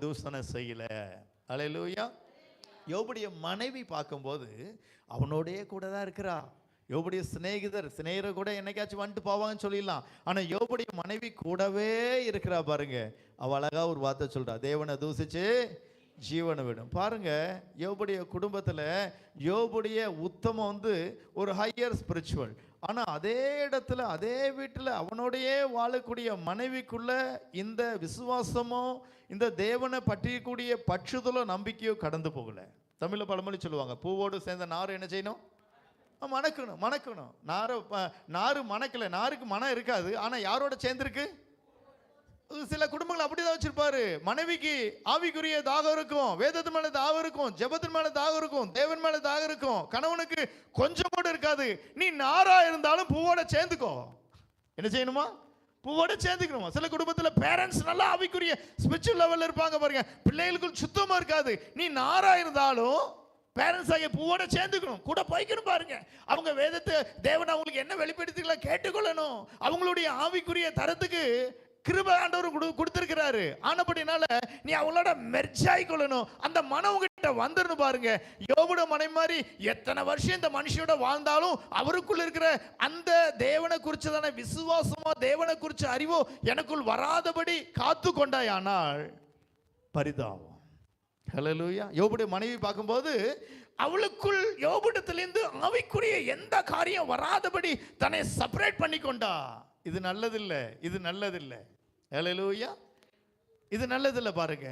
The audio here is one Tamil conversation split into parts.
தூஷணை செய்யல. அல்லேலூயா. யோபுடைய மனைவி பார்க்கும்போது அவனோடே கூட தான் இருக்கிறா. யோபுடைய சிநேகிதர் கூட என்னைக்காச்சும் வந்துட்டு போவாங்கன்னு சொல்லிடலாம். ஆனா யோபுடைய மனைவி கூடவே இருக்கிறா பாருங்க. அவ அழகா ஒரு வார்த்தை சொல்றா, தேவனை தூசிச்சு ஜீவனை விடும். பாருங்க, யோபுடைய குடும்பத்துல யோபுடைய உத்தமம் ஒரு ஹையர் ஸ்பிரிச்சுவல். ஆனா அதே இடத்துல அதே வீட்டுல அவனோடையே வாழக்கூடிய மனைவிக்குள்ள இந்த விசுவாசமோ இந்த தேவனை பற்றியக்கூடிய பற்றுதலோ நம்பிக்கையோ கடந்து போகல. தமிழ்ல பழமொழி சொல்லுவாங்க, பூவோடு சேர்ந்த நாறு என்ன செய்யணும்? மணக்கணும். நாறு மணக்கல, நாருக்கு மனம் இருக்காது. ஆனா யாரோட சேர்ந்திருக்கு? சில குடும்பங்கள் அப்படிதான் வச்சிருப்பாரு. மனைவிக்கு ஆவிக்குரிய தாகம் இருக்கும், வேதத்தின் மேல தாகம் இருக்கும், ஜெபத்தின் மேல தாகம் இருக்கும், தேவன் மேல தாகம் இருக்கும். கணவனுக்கு கொஞ்சம் கூட இருக்காது. நீ நாரா இருந்தாலும் பூவோட சேர்ந்துக்கோ. என்ன செய்யணுமா? பூவோட சேர்ந்துக்கணுமா? சில குடும்பத்துல பேரண்ட்ஸ் நல்லா ஆவிக்குரிய ஸ்பிரிச்சுவல் லெவல்ல இருப்பாங்க பாருங்க, பிள்ளைகளுக்கு சுத்தமா இருக்காது. நீ நாரா இருந்தாலும் பேரண்ட்ஸ் ஆகிய பூவோட சேர்ந்துக்கணும், கூட போய்க்கணும் பாருங்க. அவங்க வேதத்தை தேவன் அவங்களுக்கு என்ன வெளிப்படுத்திக்கலாம் கேட்டுக்கொள்ளணும். அவங்களுடைய ஆவிக்குரிய தரத்துக்கு கிருபை ஆண்டவர் கொடுத்திருக்கிறாரு. ஆனபடினால நீ அவங்களோட மெர்ஜாய் கொள்ளணும். அந்த மனம் உங்ககிட்ட வந்துடணும் பாருங்க. யோபுட மனை மாதிரி எத்தனை வருஷம் இந்த மனுஷியோட வாழ்ந்தாலும் அவருக்குள்ள இருக்கிற அந்த தேவனை குறிச்சதான விசுவாசமோ தேவனை குறிச்ச அறிவோ எனக்குள் வராதபடி காத்து கொண்டாயானால் பரிதாபம். ஹல்லேலூயா. யோபுடைய மனைவி பார்க்கும்போது அவளுக்குள் யோபுடத்திலிருந்து ஆவிக்குரிய எந்த காரியம் வராதபடி தன்னை செப்பரேட் பண்ணி கொண்டா. இது நல்லதில்லை, இது நல்லதில்லை. ஹல்லேலூயா. இது நல்லதில்லை பாருங்க.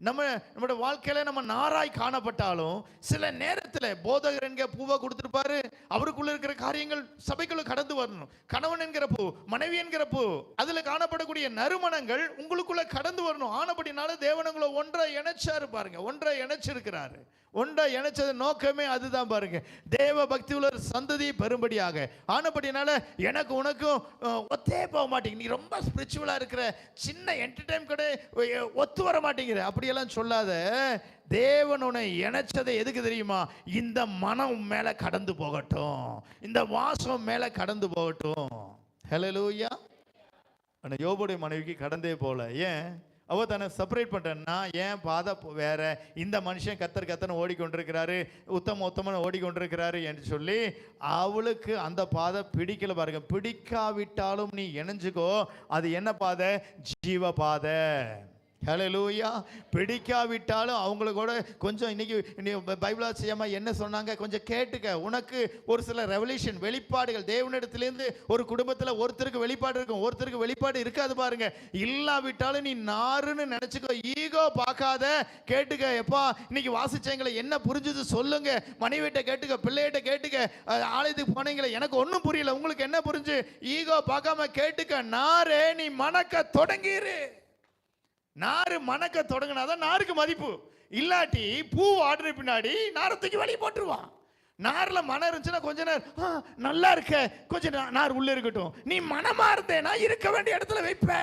நம்மளோட வாழ்க்கையில நம்ம நாராய் காணப்பட்டாலும் சில நேரத்தில் போதகர் என்கிற பூவை கொடுத்துருப்பாரு. அவருக்குள்ள இருக்கிற காரியங்கள் சபைக்குள்ள கடந்து வரணும். கணவன் என்கிற பூ, மனைவி என்கிற பூ, அதுல காணப்படக்கூடிய நறுமணங்கள் உங்களுக்குள்ள கடந்து வரணும். ஆனபடினால தேவனங்களை ஒன்றை இணைச்சாரு பாருங்க. ஒன்றை இணைச்சிருக்கிறாரு. ஒன்றை இணைச்சது நோக்கமே அதுதான் பாருங்க. தேவ பக்தி உள்ள சந்ததி பெரும்படியாக. ஆனபடினால எனக்கு உனக்கும் ஒத்தே போக மாட்டேங்க. நீ ரொம்ப ஸ்பிரிச்சுவலா இருக்கிற, சின்ன என்டர்டைன் கூட ஒத்து வர மாட்டேங்கிற அப்படியெல்லாம் சொல்லாத. தேவன் உன்னை இணைச்சதை எதுக்கு தெரியுமா? இந்த மனம் மேல கடந்து போகட்டும், இந்த வாசம் மேல கடந்து போகட்டும். ஹல்லேலூயா. ஆனா யோபுடைய மனைவிக்கு கடந்தே போல. ஏன்? அவ தன்னை செப்பரேட் பண்றா. ஏன் பாதை வேற, இந்த மனுஷன் கத்தனை ஓடிக்கொண்டிருக்கிறாரு, உத்தமன் ஓடிக்கொண்டிருக்கிறாரு என்று சொல்லி அவளுக்கு அந்த பாதை பிடிக்கல பாருங்க. பிடிக்காவிட்டாலும் நீ இணைஞ்சுக்கோ. அது என்ன பாதை? ஜீவ பாதை. ஹல்லேலூயா. பிடிக்காவிட்டாலும் அவங்கள கூட கொஞ்சம் இன்னைக்கு பைபிள் ஆசிரியமா என்ன சொன்னாங்க கொஞ்சம் கேட்டுக்க. உனக்கு ஒரு சில ரெவல்யூஷன் வெளிப்பாடுகள் தேவனிடத்திலிருந்து ஒரு குடும்பத்தில் ஒருத்தருக்கு வெளிப்பாடு இருக்கும், ஒருத்தருக்கு வெளிப்பாடு இருக்காது பாருங்க. இல்லாவிட்டாலும் நீ நாருன்னு நினைச்சுக்கோ. ஈகோ பார்க்காத, கேட்டுக்க. எப்பா இன்னைக்கு வாசிச்சவங்களை என்ன புரிஞ்சது சொல்லுங்க. மனைவிட்ட கேட்டுக்க, பிள்ளைகிட்ட கேட்டுக்க. ஆலயத்துக்கு போனீங்களே எனக்கு ஒன்றும் புரியல, உங்களுக்கு என்ன புரிஞ்சு? ஈகோ பார்க்காம கேட்டுக்க. நாரே நீ மணக்க தொடங்கிரு. நாறு மணக்க தொடங்கினாதான் நாருக்கு மதிப்பு. இல்லாட்டி பூ ஆடுற பின்னாடி நாரத்துக்கு வெளியே போட்டுருவான். நார்ல மனம் இருந்துச்சுன்னா கொஞ்ச நேரம் நல்லா இருக்க, கொஞ்சம் நார் உள்ள இருக்கட்டும். நீ மனமா இருந்தேனா இருக்க வேண்டிய இடத்துல வைப்ப.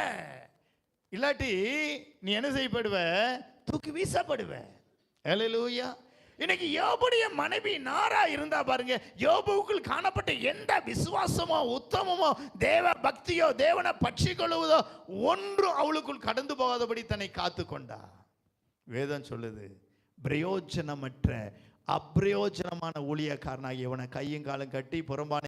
இல்லாட்டி நீ என்ன செய்யப்படுவ? தூக்கி வீசப்படுவ. ஹல்லேலூயா. இன்னைக்கு யோபுடைய மனைவி நாரா இருந்தா பாருங்க. யோபுக்குள் காணப்பட்ட எந்த விசுவாசமோ உத்தமமோ தேவ பக்தியோ தேவனை பற்றி கொள்வதோ ஒன்றும் அவளுக்குள் கடந்து போகாதபடி தன்னை காத்து கொண்டா. வேதம் சொல்லுது, பிரயோஜனமற்ற அப்பிரயோஜனமான ஊழியக்காரனாகி இவனை கையும் காலம் கட்டி புறம்பான